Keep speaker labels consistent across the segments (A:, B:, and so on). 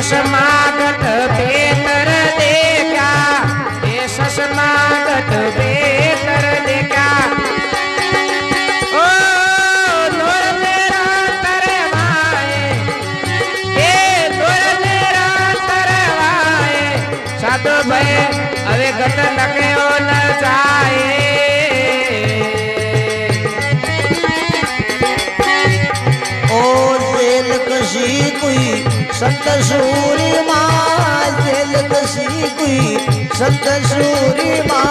A: समागत बेतर देखा, देश समागत बेतर देखा। ओ नूर तेरा तरवाए, ए नूर तेरा तरवाए, साधु भय अवे गत लगे ओ न जाए।
B: और जेल कशी कोई संत सूरी माँ, जेल कसी कोई संत सूरी माँ।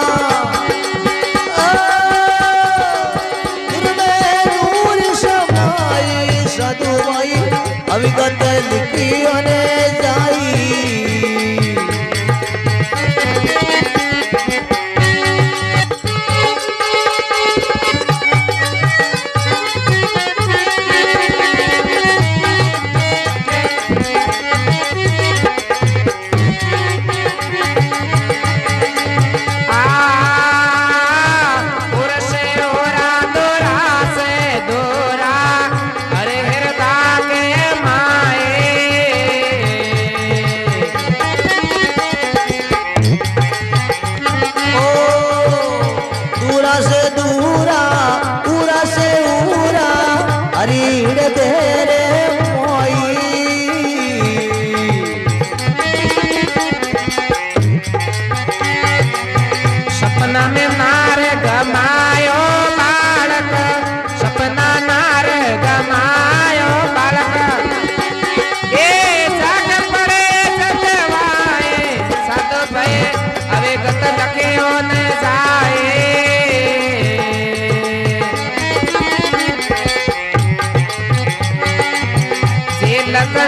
B: नूर समाई साधु माई अविगत लिखी ने जाई।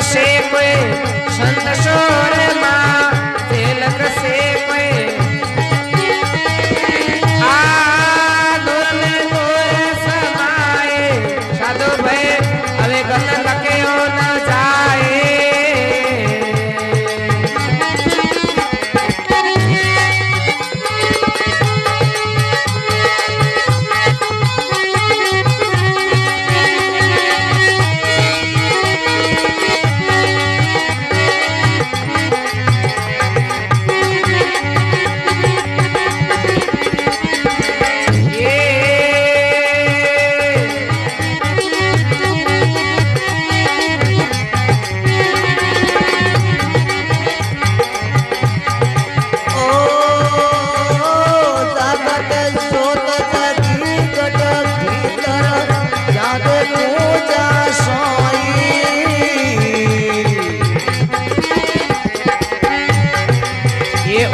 A: से कोई संत शोर माँ, तिलक से कोई नूर में नूर समाए। साधु भय अवे गत लगे हो न जाए।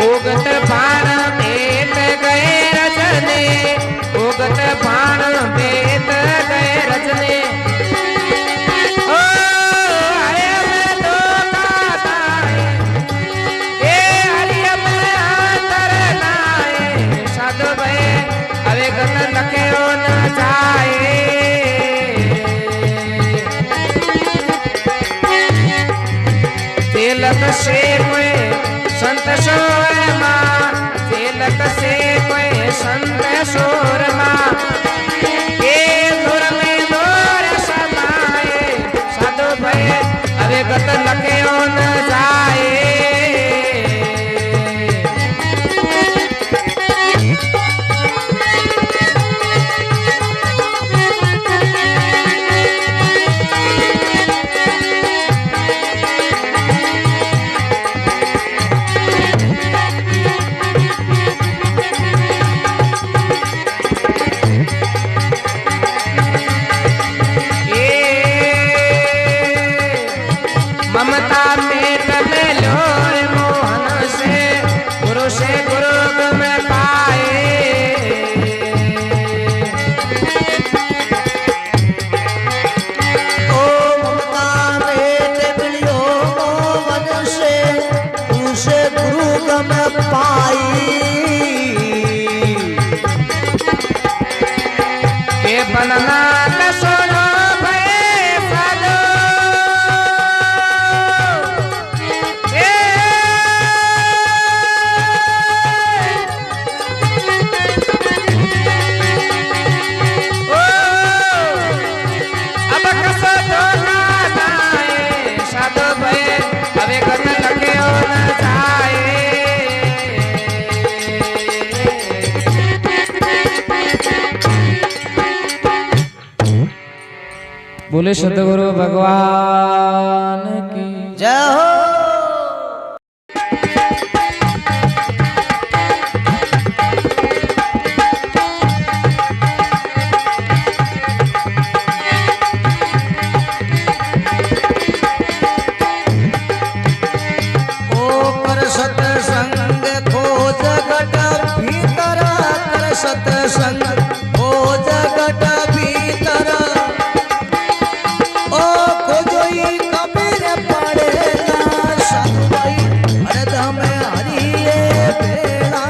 A: उगत बाण बेत गए रजने, उगत बाण बेत गए रजने। ओ हरियम तो काताए, ए हरियम अंतर नाए। साधु भय अवे गत लखे हो न जाए। जेलक से कोई संत सोर माँ जेलक से कोई संत सोर माँ के धुर में दूर समाए साधु भय अविगत लक्यो न जाए ममता पेट में लोर मोहन से गुरु गुम पाए
B: ओ ममता पेट में लोर मोहन से गुरु गम पाई
A: के बनना सुनो बोले सतगुरु भगवान की
B: जय हो। सत्संग खोज गट भीतर कर सत्संग खोज गट भीतर ओ खोजोई कबीर पड़ेगा सतुई हरदम हरिये बेड़ा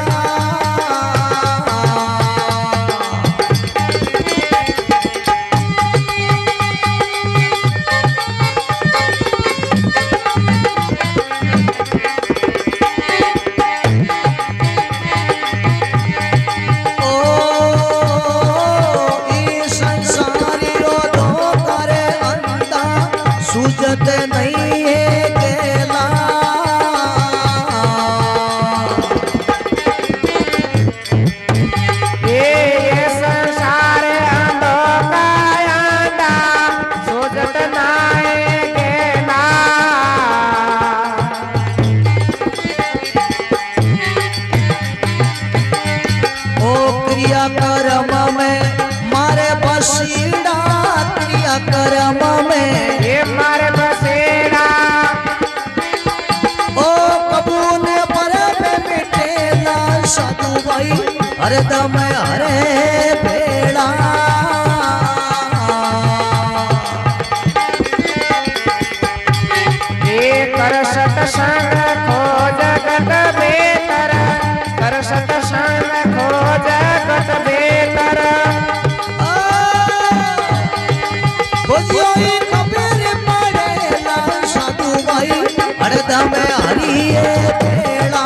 B: सूझत नहीं है केला
A: ये संसार अंधो का अंधा सूझत नहीं केला
B: ओ क्रिया कर्म में मारे बसीड़ा क्रिया कर्म में
A: ये मारे बसेड़ा
B: ओ कबूल पर में मिटेला साधु भाई हरदम हरे बेड़ा
A: ये कर सत्संग खोज गत बेतर कर सत्संग खोज गत बेतर
B: खोजियोई कबीर पड़ेला साधु भाई हरदम हरिये बेड़ा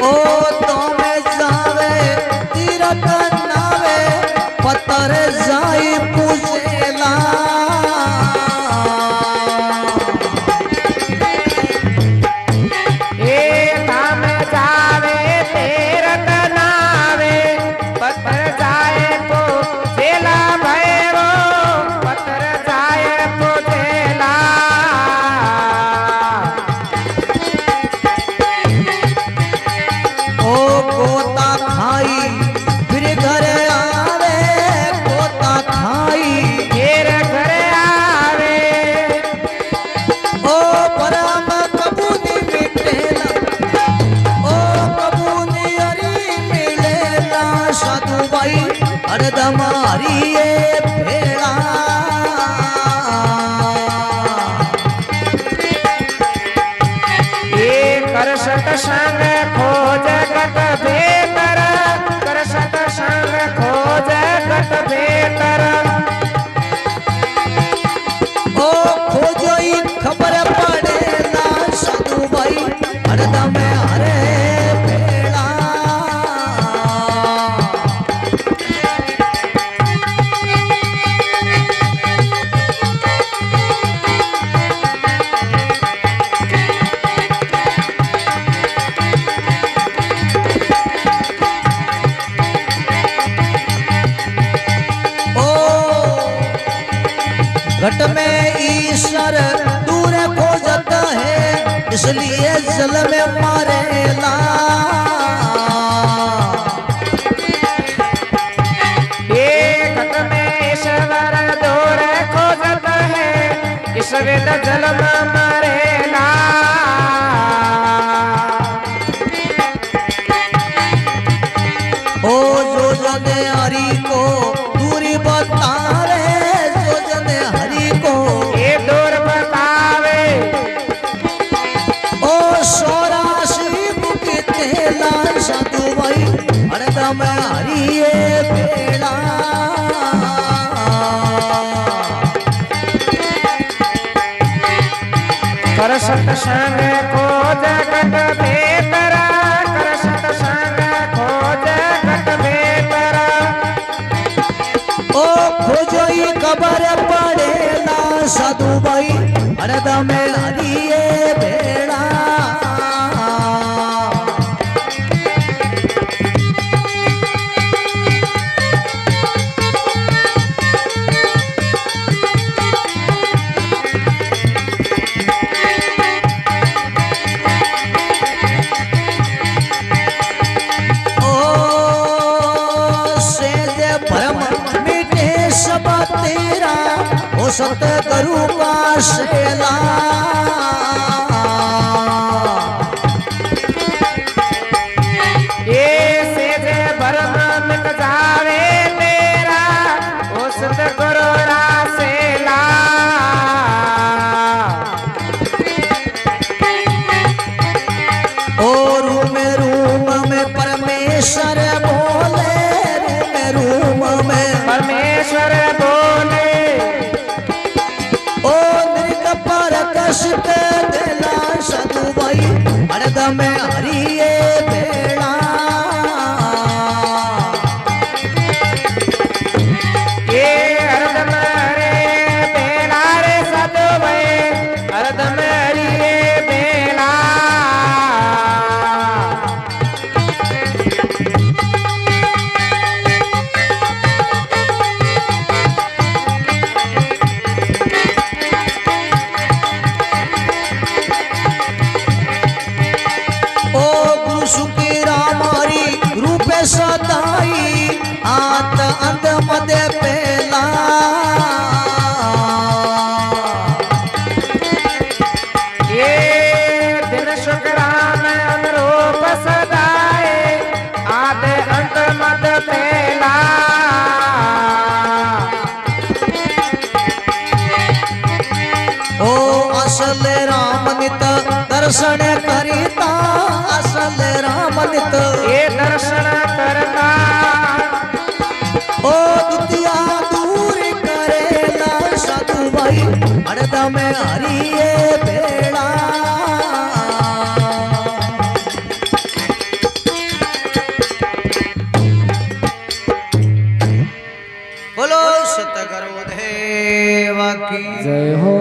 B: ओ तोमे जावे तीरथ नावे पत्थर जाई पूजेला
A: ए धाम जावे तीरथ नावे पत्थर जाए पूजेला भैरो पत्थर जाए पूजेला
B: ओ कोता खाई फिर घर आवे कोता खाई
A: फिर घर आवे
B: ओ परम कबूनी मिटेला ओ कबूनी हरी मिलेला साधु भाई हरदम हरिये भेड़ा घट में ईश्वर दूर खोजत है, इसलिए जल में मारेला।
A: ये घट में ईश्वर दूर खोजत है, ईश्वर जल में मारेला।
B: ओ जो जने हरि को दूरी बतावे, जो जने हरि को
A: ये दूर बतावे,
B: ओ सौराशी मुखी तेला साधु भाई हरदम हरिये बेड़ा।
A: कर सत्संग को जगत बेतरा, कर सत्संग को जगत बेतरा।
B: ओ खोजो ही खबर पड़ेला साधु भाई हरदम हरिये बेड़ा। तेरा ओ सतगुरु का शेला।
A: ये सेज भरम मिट जावे तेरा, ओ सतगुरु रासेला।
B: ओ रूम में परमेश्वर बोले, रूम में
A: परमेश्वर बोले।
B: ओ नृक पर कष्ट देला साधु भाई हरदम हरिये बेड़ा।
A: ये हरदम रे बेला रे साधु भाई, हरदम हरिये बेला।
B: सदाई आत अंध मद पेला।
A: ये दिन शुक्रान अनुरूप सदाए, आद अंत मद पेला।
B: ओ असल राम नित दर्शन करिता, असल राम नित
A: ये दर्शन करता।
B: ओ दुतिया दूर करेला साधु भाई हरदम हरिये बेड़ा। बोलो सतगुरु देव की
A: जय हो।